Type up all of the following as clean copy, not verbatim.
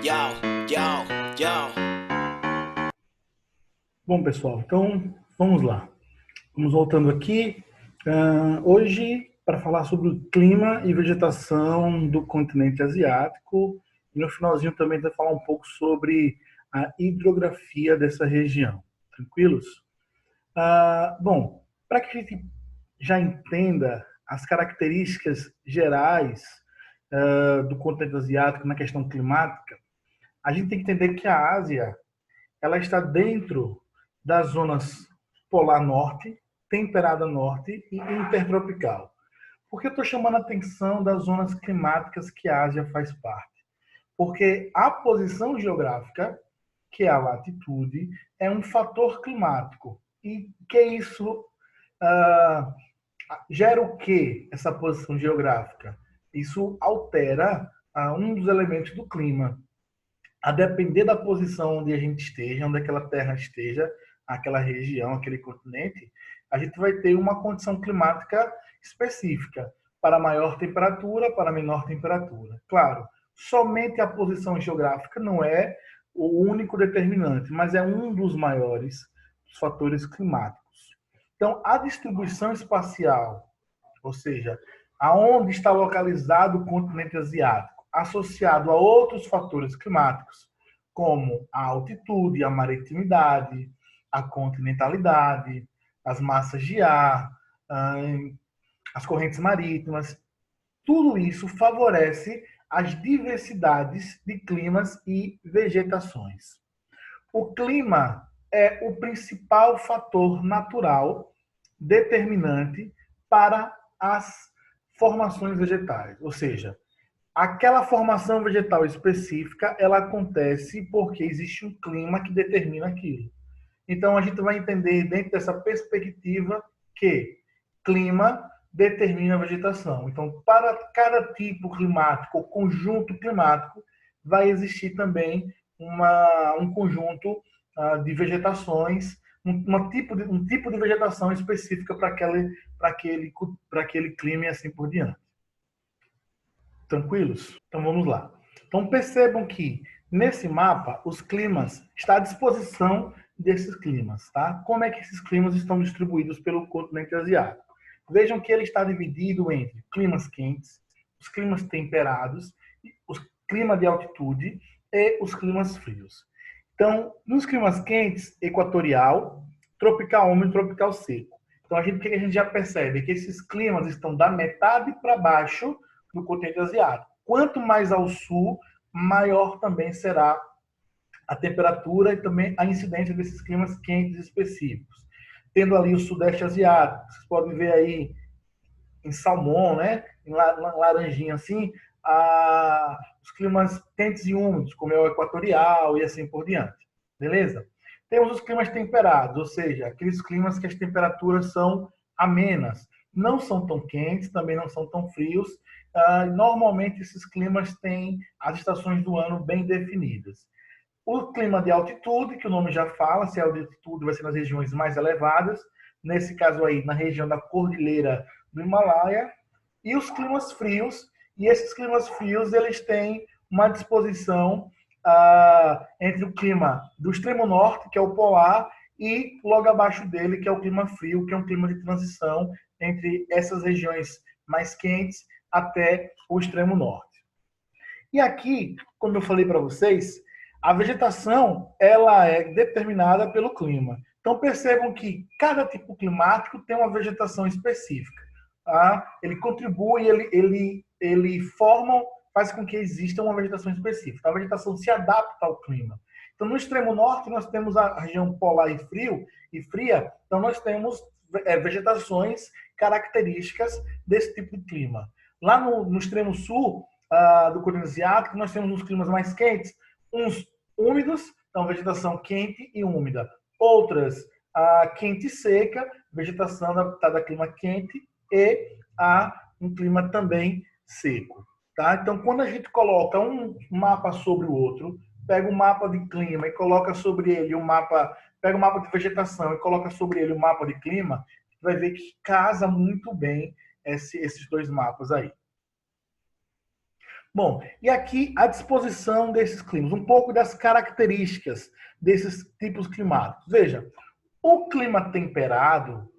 Yo, yo, yo. Bom, pessoal, então vamos lá. Vamos voltando aqui. Hoje, para falar sobre o clima e vegetação do continente asiático, e no finalzinho também vai falar um pouco sobre a hidrografia dessa região. Tranquilos? Bom, para que a gente já entenda as características gerais do continente asiático na questão climática, a gente tem que entender que a Ásia ela está dentro das zonas polar norte, temperada norte e intertropical. Por que eu estou chamando a atenção das zonas climáticas que a Ásia faz parte? Porque a posição geográfica, que é a latitude, é um fator climático. E que isso ah, gera o que essa posição geográfica? Isso altera um dos elementos do clima, a depender da posição onde a gente esteja, onde aquela terra esteja, aquela região, aquele continente, a gente vai ter uma condição climática específica, para maior temperatura, para menor temperatura. Claro, somente a posição geográfica não é o único determinante, mas é um dos maiores fatores climáticos. Então, a distribuição espacial, ou seja, aonde está localizado o continente asiático, associado a outros fatores climáticos, como a altitude, a maritimidade, a continentalidade, as massas de ar, as correntes marítimas, tudo isso favorece as diversidades de climas e vegetações. O clima é o principal fator natural determinante para as formações vegetais, ou seja, aquela formação vegetal específica, ela acontece porque existe um clima que determina aquilo. Então a gente vai entender dentro dessa perspectiva que clima determina a vegetação. Então, para cada tipo climático, ou conjunto climático, vai existir também um conjunto de vegetações, um tipo de vegetação específica para aquele clima e assim por diante. Tranquilos? Então vamos lá. Então percebam que nesse mapa os climas está à disposição desses climas, tá? Como é que esses climas estão distribuídos pelo continente asiático? Vejam que ele está dividido entre climas quentes, os climas temperados, os climas de altitude e os climas frios. Então, nos climas quentes, equatorial, tropical úmido, tropical seco. Então, o que a gente já percebe? Que esses climas estão da metade para baixo do continente asiático. Quanto mais ao sul, maior também será a temperatura e também a incidência desses climas quentes específicos. Tendo ali o sudeste asiático, vocês podem ver aí em salmão, né, em laranjinha assim, os climas quentes e úmidos, como é o equatorial e assim por diante. Beleza? Temos os climas temperados, ou seja, aqueles climas que as temperaturas são amenas. Não são tão quentes, também não são tão frios. Normalmente, esses climas têm as estações do ano bem definidas. O clima de altitude, que o nome já fala, se é de altitude, vai ser nas regiões mais elevadas, nesse caso aí, na região da Cordilheira do Himalaia, e os climas frios, e esses climas frios, eles têm uma disposição entre o clima do extremo norte, que é o polar, e logo abaixo dele, que é o clima frio, que é um clima de transição entre essas regiões mais quentes até o extremo norte. E aqui, como eu falei para vocês, a vegetação ela é determinada pelo clima. Então percebam que cada tipo climático tem uma vegetação específica. Tá? Ele contribui, ele forma, faz com que exista uma vegetação específica. A vegetação se adapta ao clima. Então no extremo norte nós temos a região polar e fria, então nós temos vegetações características desse tipo de clima. Lá no extremo sul do continente asiático, nós temos uns climas mais quentes, uns úmidos, então vegetação quente e úmida. Outras quente e seca, vegetação adaptada a clima quente e a um clima também seco. Tá? Então, quando a gente coloca um mapa sobre o outro, pega um mapa de clima e coloca sobre ele um mapa, pega um mapa de vegetação e coloca sobre ele um mapa de clima, vai ver que casa muito bem esses dois mapas aí. Bom, e aqui a disposição desses climas, um pouco das características desses tipos climáticos. Veja, o clima temperado,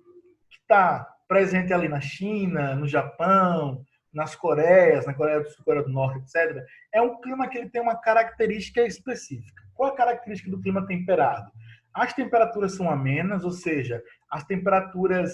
que está presente ali na China, no Japão, nas Coreias, na Coreia do Sul, Coreia do Norte, etc., é um clima que ele tem uma característica específica. Qual é a característica do clima temperado? As temperaturas são amenas, ou seja, as temperaturas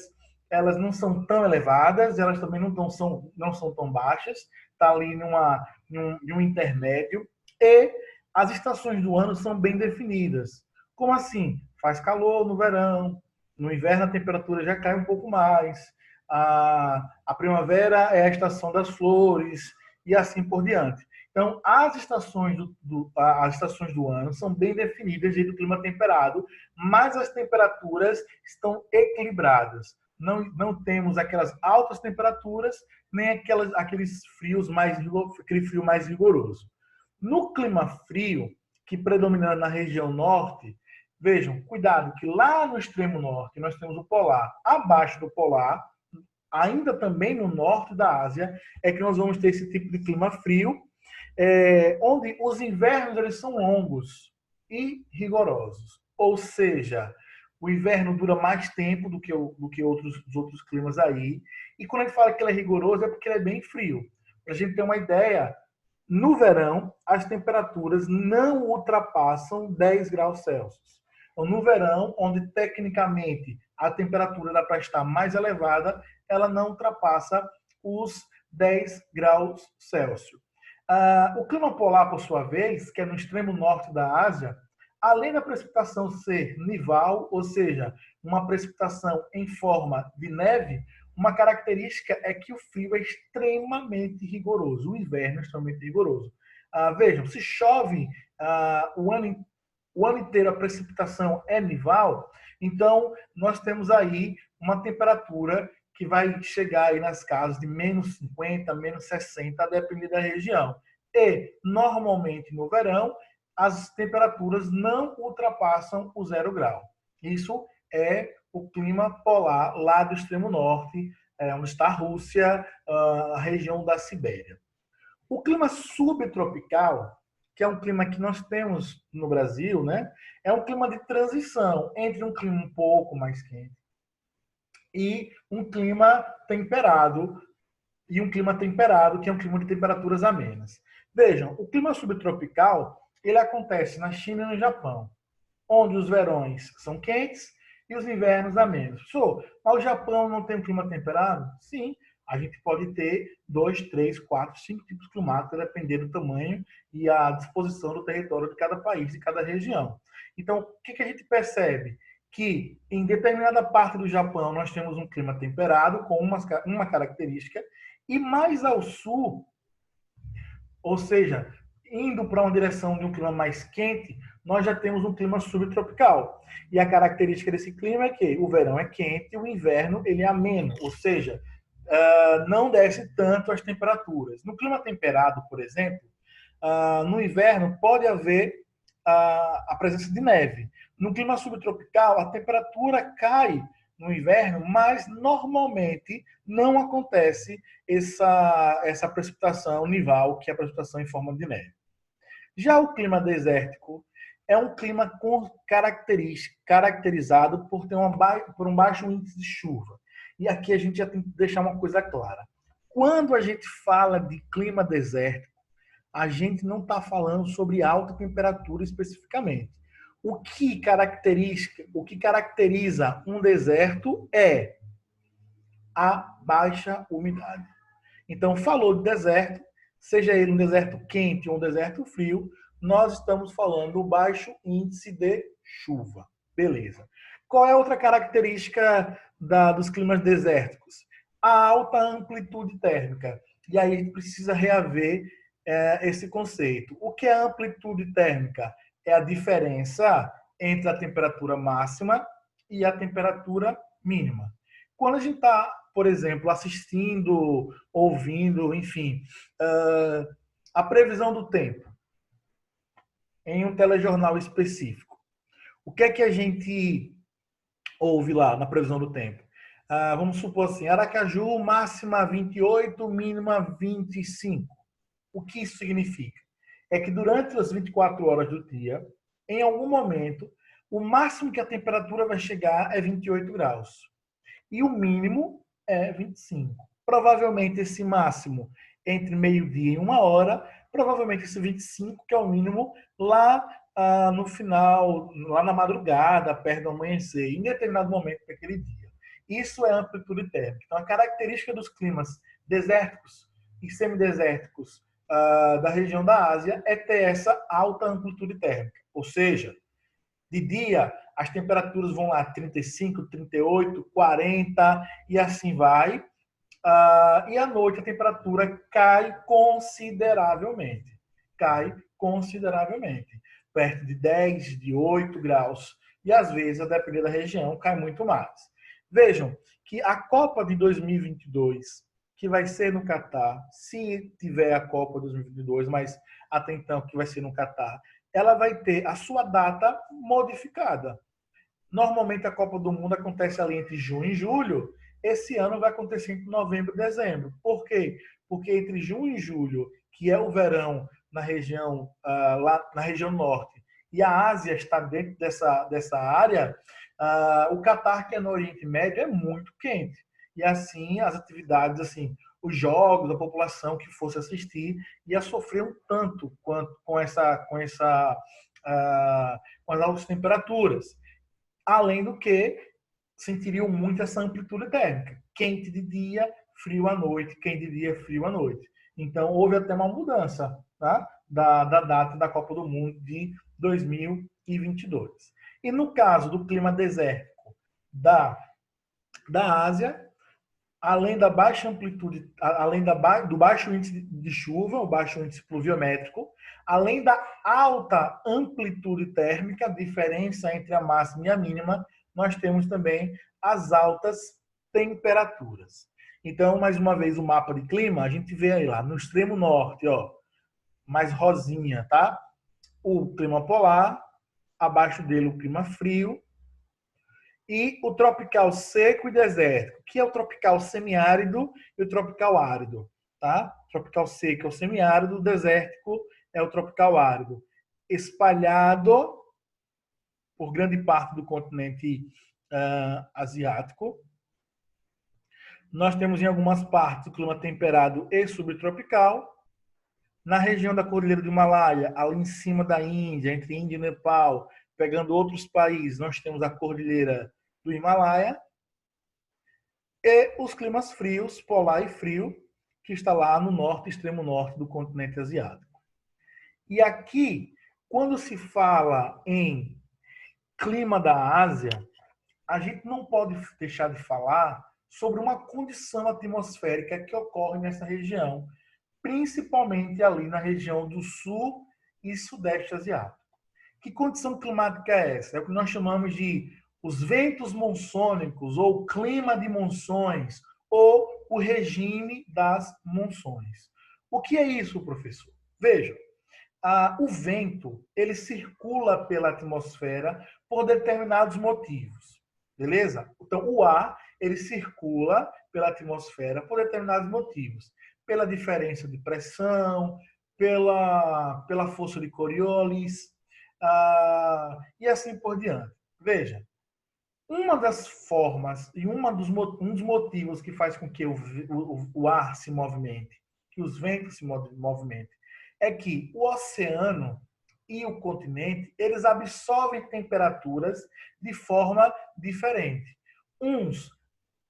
elas não são tão elevadas, elas também não são tão baixas, está ali em um intermédio, e as estações do ano são bem definidas. Como assim? Faz calor no verão, no inverno a temperatura já cai um pouco mais, a primavera é a estação das flores, e assim por diante. Então, as estações do ano são bem definidas dentro do clima temperado, mas as temperaturas estão equilibradas. Não temos aquelas altas temperaturas, nem aqueles frios aquele frio mais rigoroso. No clima frio, que predomina na região norte, vejam, cuidado que lá no extremo norte nós temos o polar. Abaixo do polar, ainda também no norte da Ásia, é que nós vamos ter esse tipo de clima frio, onde os invernos eles são longos e rigorosos. Ou seja, o inverno dura mais tempo do que os outros climas aí. E quando a gente fala que ele é rigoroso, é porque ele é bem frio. Para a gente ter uma ideia, no verão, as temperaturas não ultrapassam 10 graus Celsius. Então, no verão, onde tecnicamente a temperatura dá para estar mais elevada, ela não ultrapassa os 10 graus Celsius. O clima polar, por sua vez, que é no extremo norte da Ásia, além da precipitação ser nival, ou seja, uma precipitação em forma de neve, uma característica é que o frio é extremamente rigoroso, o inverno é extremamente rigoroso. Vejam, se chove o ano inteiro a precipitação é nival, então nós temos aí uma temperatura que vai chegar aí nas casas de menos 50, menos 60, a depender da região. E, normalmente, no verão, as temperaturas não ultrapassam o 0 grau. Isso é o clima polar lá do extremo norte, onde está a Rússia, a região da Sibéria. O clima subtropical, que é um clima que nós temos no Brasil, né? É um clima de transição entre um clima um pouco mais quente e um clima temperado, que é um clima de temperaturas amenas. Vejam, o clima subtropical, ele acontece na China e no Japão, onde os verões são quentes e os invernos amenos. Mas o Japão não tem um clima temperado? Sim, a gente pode ter 2, 3, 4, 5 tipos climáticos, dependendo do tamanho e a disposição do território de cada país e cada região. Então, o que a gente percebe? Que em determinada parte do Japão nós temos um clima temperado com uma característica, e mais ao sul, ou seja, indo para uma direção de um clima mais quente, nós já temos um clima subtropical. E a característica desse clima é que o verão é quente e o inverno ele é ameno, ou seja, não desce tanto as temperaturas. No clima temperado, por exemplo, no inverno pode haver a presença de neve. No clima subtropical, a temperatura cai no inverno, mas normalmente não acontece essa precipitação nival, que é a precipitação em forma de neve. Já o clima desértico é um clima caracterizado por ter por um baixo índice de chuva. E aqui a gente já tem que deixar uma coisa clara. Quando a gente fala de clima desértico, a gente não está falando sobre alta temperatura especificamente. O que caracteriza um deserto é a baixa umidade. Então, falou de deserto, seja ele um deserto quente ou um deserto frio, nós estamos falando do baixo índice de chuva. Beleza. Qual é a outra característica dos climas desérticos? A alta amplitude térmica. E aí a gente precisa reaver esse conceito. O que é a amplitude térmica? É a diferença entre a temperatura máxima e a temperatura mínima. Quando a gente está, por exemplo, assistindo, ouvindo, enfim, a previsão do tempo em um telejornal específico, o que é que a gente ouve lá na previsão do tempo? Vamos supor assim, Aracaju, máxima 28, mínima 25. O que isso significa? É que durante as 24 horas do dia, em algum momento, o máximo que a temperatura vai chegar é 28 graus. E o mínimo é 25. Provavelmente esse máximo entre meio-dia e 1 hora, provavelmente esse 25, que é o mínimo, lá no final, lá na madrugada, perto do amanhecer, em determinado momento daquele dia. Isso é amplitude térmica. Então, a característica dos climas desérticos e semidesérticos da região da Ásia é ter essa alta amplitude térmica. Ou seja, de dia, as temperaturas vão lá 35, 38, 40 e assim vai. E à noite a temperatura cai consideravelmente. Cai consideravelmente. Perto de 10, de 8 graus. E às vezes, a depender da região, cai muito mais. Vejam que a Copa de 2022, que vai ser no Catar, se tiver a Copa 2022, mas até então que vai ser no Catar, ela vai ter a sua data modificada. Normalmente a Copa do Mundo acontece ali entre junho e julho. Esse ano vai acontecer entre novembro e dezembro. Por quê? Porque entre junho e julho, que é o verão na região, lá na região norte, e a Ásia está dentro dessa área, o Catar, que é no Oriente Médio, é muito quente. E assim, as atividades, assim, os jogos, a população que fosse assistir ia sofrer um tanto quanto com as altas temperaturas. Além do que sentiriam muito essa amplitude térmica. Quente de dia, frio à noite, quente de dia, frio à noite. Então, houve até uma mudança, tá? da data da Copa do Mundo de 2022. E no caso do clima desértico da Ásia, além da baixa amplitude, além do baixo índice de chuva, o baixo índice pluviométrico, além da alta amplitude térmica, a diferença entre a máxima e a mínima, nós temos também as altas temperaturas. Então, mais uma vez, o mapa de clima, a gente vê aí lá no extremo norte, ó, mais rosinha, tá? O clima polar, abaixo dele o clima frio, e o tropical seco e desértico, que é o tropical semiárido e o tropical árido, tá? Tropical seco é o semiárido, o desértico é o tropical árido, espalhado por grande parte do continente asiático. Nós temos em algumas partes o clima temperado e subtropical. Na região da Cordilheira do Himalaia, ali em cima da Índia, entre Índia e Nepal, pegando outros países, nós temos a Cordilheira do Himalaia e os climas frios, polar e frio, que está lá no norte, extremo norte do continente asiático. E aqui, quando se fala em clima da Ásia, a gente não pode deixar de falar sobre uma condição atmosférica que ocorre nessa região, principalmente ali na região do sul e sudeste asiático. Que condição climática é essa? É o que nós chamamos de os ventos monsônicos, ou clima de monções, ou o regime das monções. O que é isso, professor? Veja, o vento ele circula pela atmosfera por determinados motivos, beleza? Então, o ar ele circula pela atmosfera por determinados motivos. Pela diferença de pressão, pela força de Coriolis, e assim por diante. Veja, uma das formas e um dos motivos que faz com que o ar se movimente, que os ventos se movimentem, é que o oceano e o continente, eles absorvem temperaturas de forma diferente. Uns,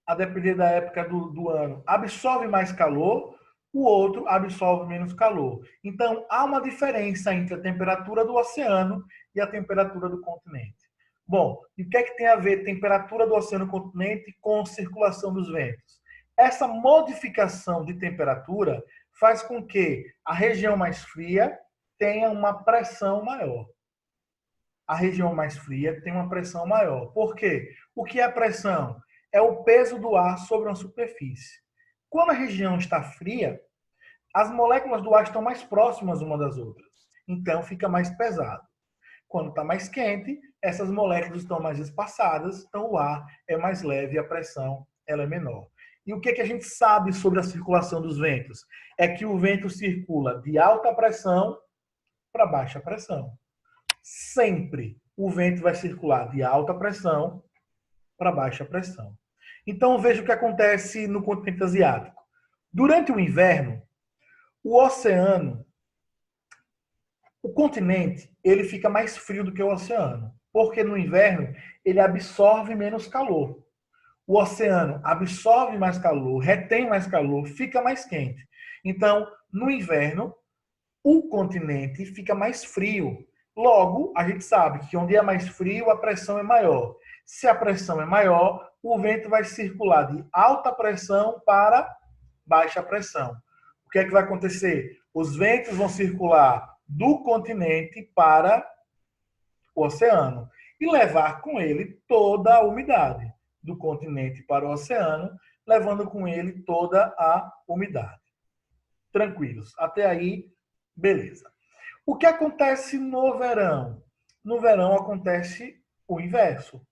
a depender da época do ano, absorvem mais calor, o outro absorve menos calor. Então, há uma diferença entre a temperatura do oceano e a temperatura do continente. Bom, e o que é que tem a ver a temperatura do oceano e continente com circulação dos ventos? Essa modificação de temperatura faz com que a região mais fria tenha uma pressão maior. A região mais fria tem uma pressão maior. Por quê? O que é pressão? É o peso do ar sobre uma superfície. Quando a região está fria, as moléculas do ar estão mais próximas umas das outras. Então, fica mais pesado. Quando está mais quente, essas moléculas estão mais espaçadas, então o ar é mais leve e a pressão ela é menor. E o que a gente sabe sobre a circulação dos ventos? É que o vento circula de alta pressão para baixa pressão. Sempre o vento vai circular de alta pressão para baixa pressão. Então veja o que acontece no continente asiático. Durante o inverno, o oceano, o continente, ele fica mais frio do que o oceano, porque no inverno ele absorve menos calor. O oceano absorve mais calor, retém mais calor, fica mais quente. Então, no inverno, o continente fica mais frio. Logo, a gente sabe que onde é mais frio, a pressão é maior. Se a pressão é maior, o vento vai circular de alta pressão para baixa pressão. O que é que vai acontecer? Os ventos vão circular do continente para o oceano e levar com ele toda a umidade. Do continente para o oceano, levando com ele toda a umidade. Tranquilos. Até aí, beleza. O que acontece no verão? No verão acontece o inverso.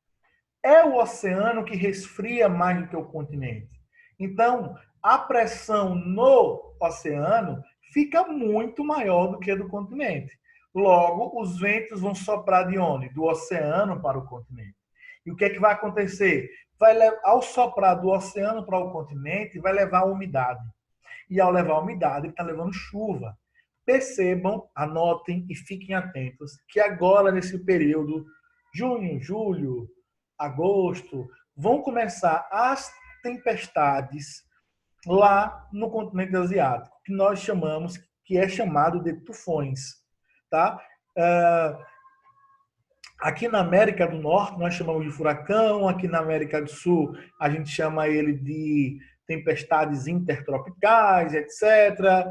É o oceano que resfria mais do que o continente. Então, a pressão no oceano fica muito maior do que a do continente. Logo, os ventos vão soprar de onde? Do oceano para o continente. E o que é que vai acontecer? Ao soprar do oceano para o continente, vai levar a umidade. E ao levar a umidade, ele está levando chuva. Percebam, anotem e fiquem atentos que agora, nesse período, junho, julho, agosto, vão começar as tempestades lá no continente asiático, que nós chamamos, que é chamado de tufões. Tá? Aqui na América do Norte, nós chamamos de furacão. Aqui na América do Sul, a gente chama ele de tempestades intertropicais, etc.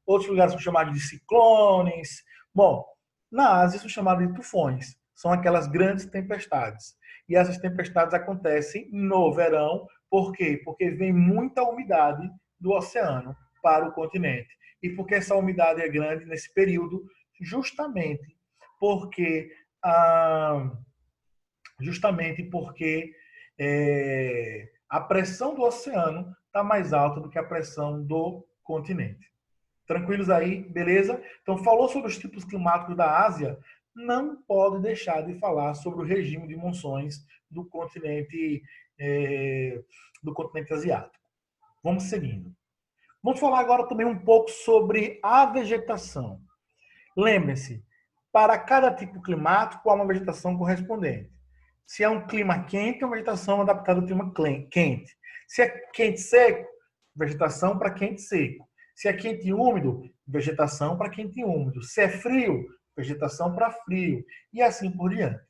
Outros lugares são chamados de ciclones. Bom, na Ásia são chamados de tufões. São aquelas grandes tempestades. E essas tempestades acontecem no verão. Por quê? Porque vem muita umidade do oceano para o continente. E porque essa umidade é grande nesse período, justamente porque a pressão do oceano está mais alta do que a pressão do continente. Tranquilos aí? Beleza? Então, falou sobre os tipos climáticos da Ásia, não pode deixar de falar sobre o regime de monções do continente asiático. Vamos seguindo. Vamos falar agora também um pouco sobre a vegetação. Lembre-se, para cada tipo climático há uma vegetação correspondente. Se é um clima quente, é uma vegetação adaptada ao clima quente. Se é quente seco, vegetação para quente seco. Se é quente e úmido, vegetação para quente e úmido. Se é frio, vegetação para frio. E assim por diante.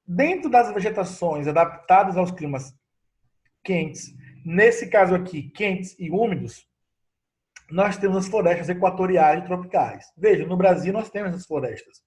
Dentro das vegetações adaptadas aos climas quentes, nesse caso aqui, quentes e úmidos, nós temos as florestas equatoriais e tropicais. Veja, no Brasil nós temos essas florestas.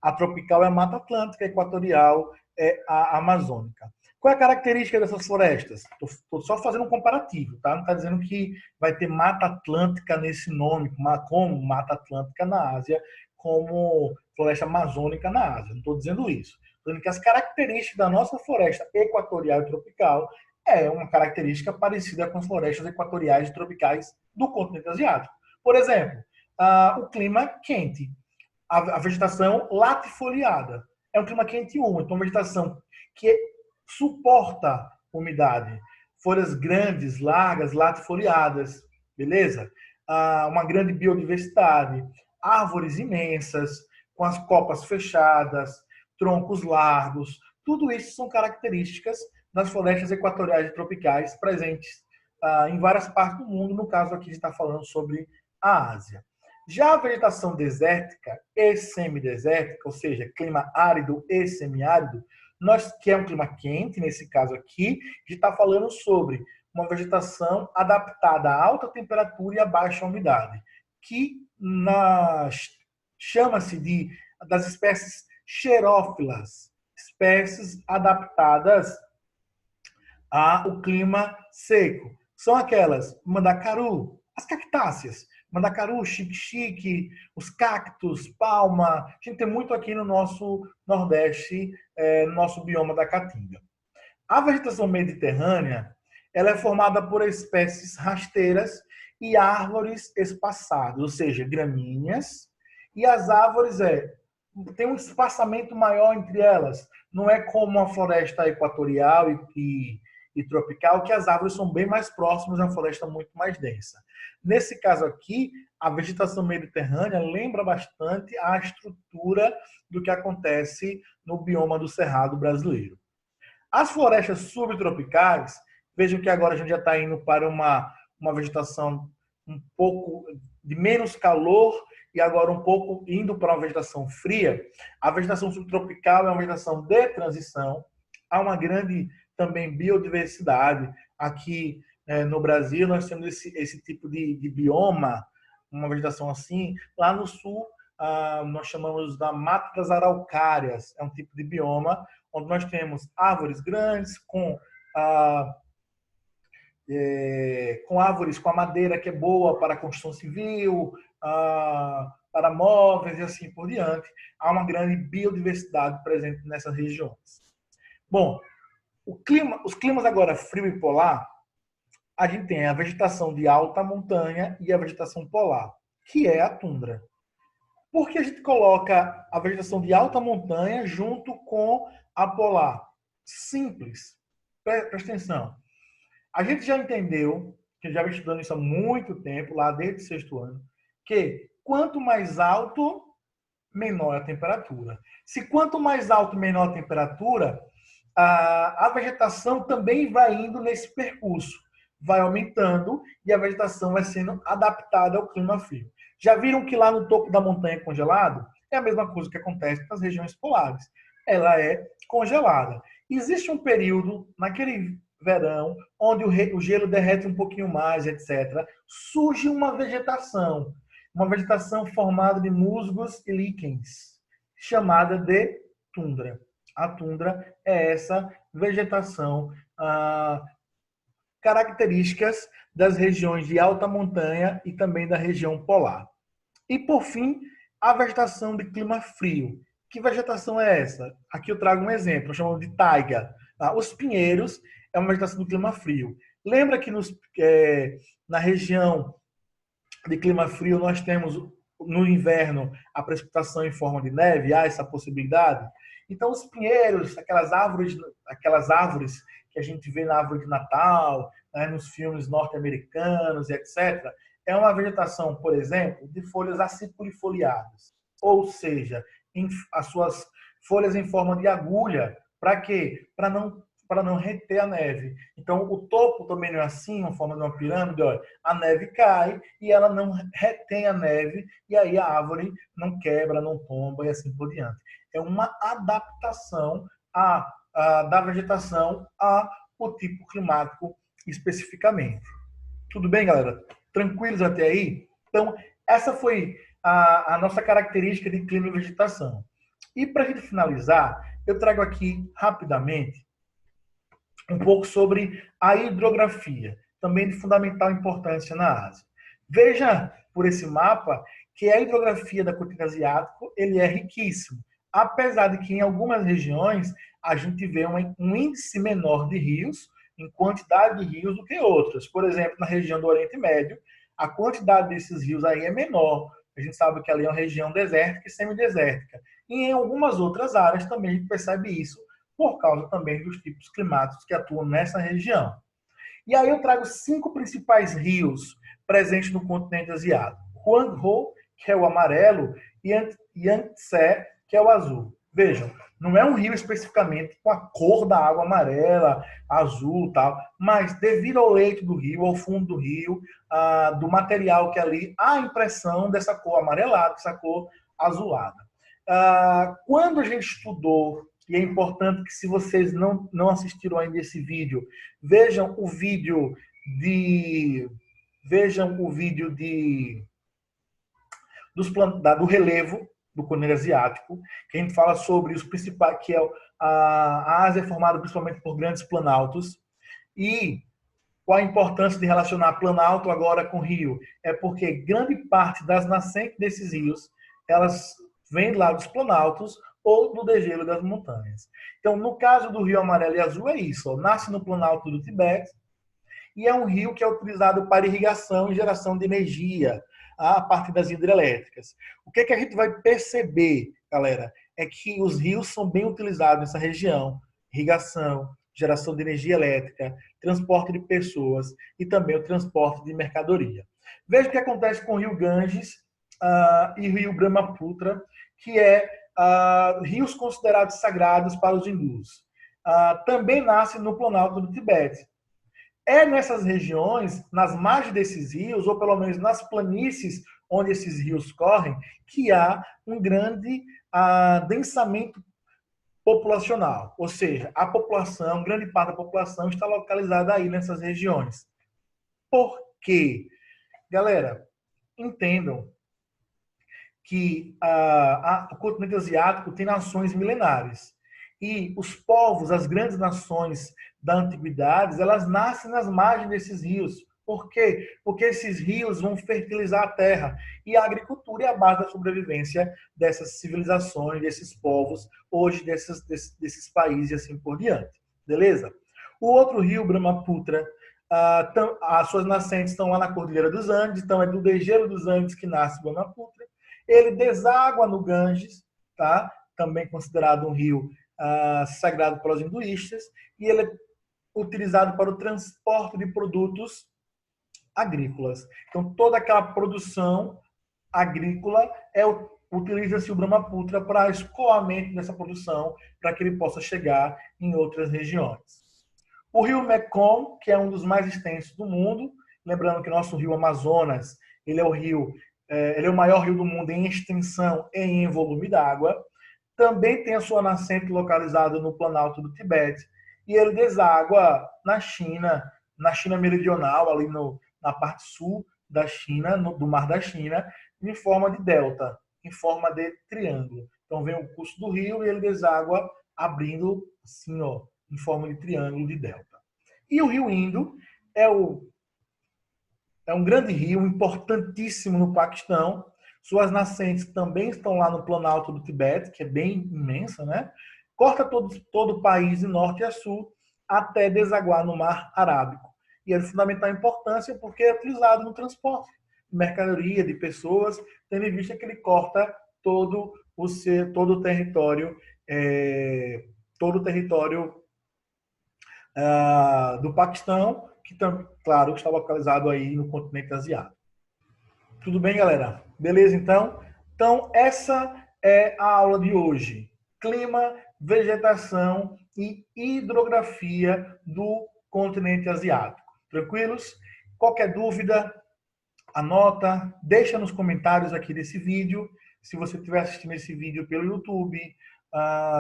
A tropical é a Mata Atlântica, a equatorial é a amazônica. Qual é a característica dessas florestas? Estou só fazendo um comparativo, tá? Não está dizendo que vai ter Mata Atlântica nesse nome, como Mata Atlântica na Ásia, como floresta amazônica na Ásia. Não estou dizendo isso. Estou dizendo que as características da nossa floresta equatorial e tropical é uma característica parecida com as florestas equatoriais e tropicais do continente asiático. Por exemplo, o clima quente, a vegetação latifoliada. É um clima quente e úmido, então uma vegetação que suporta umidade. Folhas grandes, largas, latifoliadas, beleza? Uma grande biodiversidade, árvores imensas, com as copas fechadas, troncos largos. Tudo isso são características das florestas equatoriais e tropicais presentes em várias partes do mundo. No caso aqui, a gente está falando sobre a Ásia. Já a vegetação desértica e semidesértica, ou seja, clima árido e semiárido, que é um clima quente, nesse caso aqui, a gente está falando sobre uma vegetação adaptada a alta temperatura e a baixa umidade, que chama-se das espécies xerófilas, espécies adaptadas ao clima seco. São aquelas mandacaru, as cactáceas, mandacaru, xique-xique, os cactos, palma. A gente tem muito aqui no nosso Nordeste, no nosso bioma da Caatinga. A vegetação mediterrânea, ela é formada por espécies rasteiras e árvores espaçadas, ou seja, gramíneas, e as árvores tem um espaçamento maior entre elas. Não é como a floresta equatorial e tropical, que as árvores são bem mais próximas, é uma floresta muito mais densa. Nesse caso aqui, a vegetação mediterrânea lembra bastante a estrutura do que acontece no bioma do Cerrado brasileiro. As florestas subtropicais, vejam que agora a gente já está indo para uma vegetação um pouco de menos calor e agora um pouco indo para uma vegetação fria. A vegetação subtropical é uma vegetação de transição. Há uma grande também biodiversidade. Aqui no Brasil nós temos esse tipo de bioma, uma vegetação assim. Lá no sul nós chamamos da Mata das Araucárias. É um tipo de bioma onde nós temos árvores grandes com árvores com a madeira que é boa para a construção civil, para móveis e assim por diante. Há uma grande biodiversidade presente nessas regiões. Bom, os climas agora frio e polar, a gente tem a vegetação de alta montanha e a vegetação polar, que é a tundra. Por que a gente coloca a vegetação de alta montanha junto com a polar? Simples. Presta atenção. A gente já entendeu, que já vem estudando isso há muito tempo, lá desde o sexto ano, que quanto mais alto, menor a temperatura. Se quanto mais alto, menor a temperatura, a vegetação também vai indo nesse percurso. Vai aumentando e a vegetação vai sendo adaptada ao clima frio. Já viram que lá no topo da montanha congelado? É a mesma coisa que acontece nas regiões polares. Ela é congelada. Existe um período, naquele verão, onde o gelo derrete um pouquinho mais, etc. Surge uma vegetação formada de musgos e líquens, chamada de tundra. A tundra é essa vegetação características das regiões de alta montanha e também da região polar. E, por fim, a vegetação de clima frio. Que vegetação é essa? Aqui eu trago um exemplo, chamamos de taiga. Os pinheiros é uma vegetação do clima frio. Lembra que na região de clima frio nós temos no inverno a precipitação em forma de neve? Há essa possibilidade? Então os pinheiros, aquelas árvores que a gente vê na árvore de Natal, né, nos filmes norte-americanos e etc., é uma vegetação, por exemplo, de folhas aciculifoliadas. Ou seja, as suas folhas em forma de agulha. Para quê? Para não reter a neve. Então, o topo também não é assim, uma forma de uma pirâmide. Olha, a neve cai e ela não retém a neve, e aí a árvore não quebra, não tomba e assim por diante. É uma adaptação da vegetação ao tipo climático especificamente. Tudo bem, galera? Tranquilos até aí? Então, essa foi a nossa característica de clima e vegetação. E para a gente finalizar, eu trago aqui rapidamente um pouco sobre a hidrografia, também de fundamental importância na Ásia. Veja por esse mapa que a hidrografia da continente asiático ele é riquíssimo, apesar de que em algumas regiões a gente vê um índice menor de rios, em quantidade de rios do que outras. Por exemplo, na região do Oriente Médio, a quantidade desses rios aí é menor. A gente sabe que ali é uma região desértica e semidesértica. E em algumas outras áreas também a gente percebe isso, por causa também dos tipos climáticos que atuam nessa região. E aí eu trago 5 principais rios presentes no continente asiático. Huanghe, que é o amarelo, e Yangtze, que é o azul. Vejam, não é um rio especificamente com a cor da água amarela, azul, tal, mas devido ao leito do rio, ao fundo do rio, do material que ali, há a impressão dessa cor amarelada, dessa cor azulada. Quando a gente estudou, e é importante que se vocês não assistiram ainda esse vídeo, vejam o vídeo do relevo do continente asiático, que a gente fala sobre os principais, que a Ásia é formada principalmente por grandes planaltos, e qual a importância de relacionar planalto agora com rio? É porque grande parte das nascentes desses rios, elas vêm lá dos planaltos, ou do degelo das montanhas. Então, no caso do rio Amarelo e Azul, é isso. Ó, nasce no Planalto do Tibete e é um rio que é utilizado para irrigação e geração de energia a partir das hidrelétricas. O que a gente vai perceber, galera, é que os rios são bem utilizados nessa região. Irrigação, geração de energia elétrica, transporte de pessoas e também o transporte de mercadoria. Veja o que acontece com o rio Ganges e o rio Brahmaputra, que é rios considerados sagrados para os hindus. Também nasce no Planalto do Tibete. É nessas regiões, nas margens desses rios, ou pelo menos nas planícies onde esses rios correm, que há um grande densamento populacional. Ou seja, a população, grande parte da população está localizada aí nessas regiões. Por quê? Galera, entendam que o continente asiático tem nações milenares. E os povos, as grandes nações da antiguidade, elas nascem nas margens desses rios. Por quê? Porque esses rios vão fertilizar a terra. E a agricultura é a base da sobrevivência dessas civilizações, desses povos, hoje desses países e assim por diante. Beleza? O outro rio, Brahmaputra, as suas nascentes estão lá na Cordilheira dos Andes, então é do degelo dos Andes que nasce Brahmaputra. Ele deságua no Ganges, tá? Também considerado um rio sagrado para os hinduístas, e ele é utilizado para o transporte de produtos agrícolas. Então, toda aquela produção agrícola utiliza-se o Brahmaputra para escoamento dessa produção, para que ele possa chegar em outras regiões. O rio Mekong, que é um dos mais extensos do mundo, lembrando que nosso rio Amazonas, ele é o maior rio do mundo em extensão e em volume d'água. Também tem a sua nascente localizada no Planalto do Tibete, e ele deságua na China meridional, ali na parte sul da China, do Mar da China, em forma de delta, em forma de triângulo. Então vem o curso do rio e ele deságua abrindo assim, ó, em forma de triângulo de delta. E o rio Indo é um grande rio, importantíssimo no Paquistão. Suas nascentes também estão lá no Planalto do Tibete, que é bem imensa, né? Corta todo o país de norte a sul até desaguar no Mar Arábico. E é de fundamental importância porque é utilizado no transporte de mercadoria, de pessoas, tendo em vista que ele corta todo o território do Paquistão, que, claro, está localizado aí no continente asiático. Tudo bem, galera? Beleza, então? Então, essa é a aula de hoje. Clima, vegetação e hidrografia do continente asiático. Tranquilos? Qualquer dúvida, anota, deixa nos comentários aqui desse vídeo. Se você estiver assistindo esse vídeo pelo YouTube,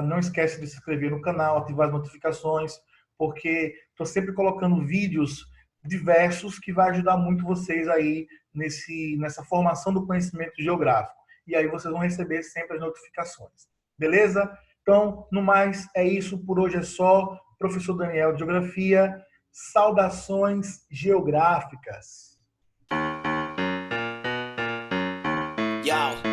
não esquece de se inscrever no canal, ativar as notificações, porque estou sempre colocando vídeos diversos que vai ajudar muito vocês aí nessa formação do conhecimento geográfico. E aí vocês vão receber sempre as notificações. Beleza? Então, no mais, é isso. Por hoje é só. Professor Daniel de Geografia. Saudações geográficas. Yo.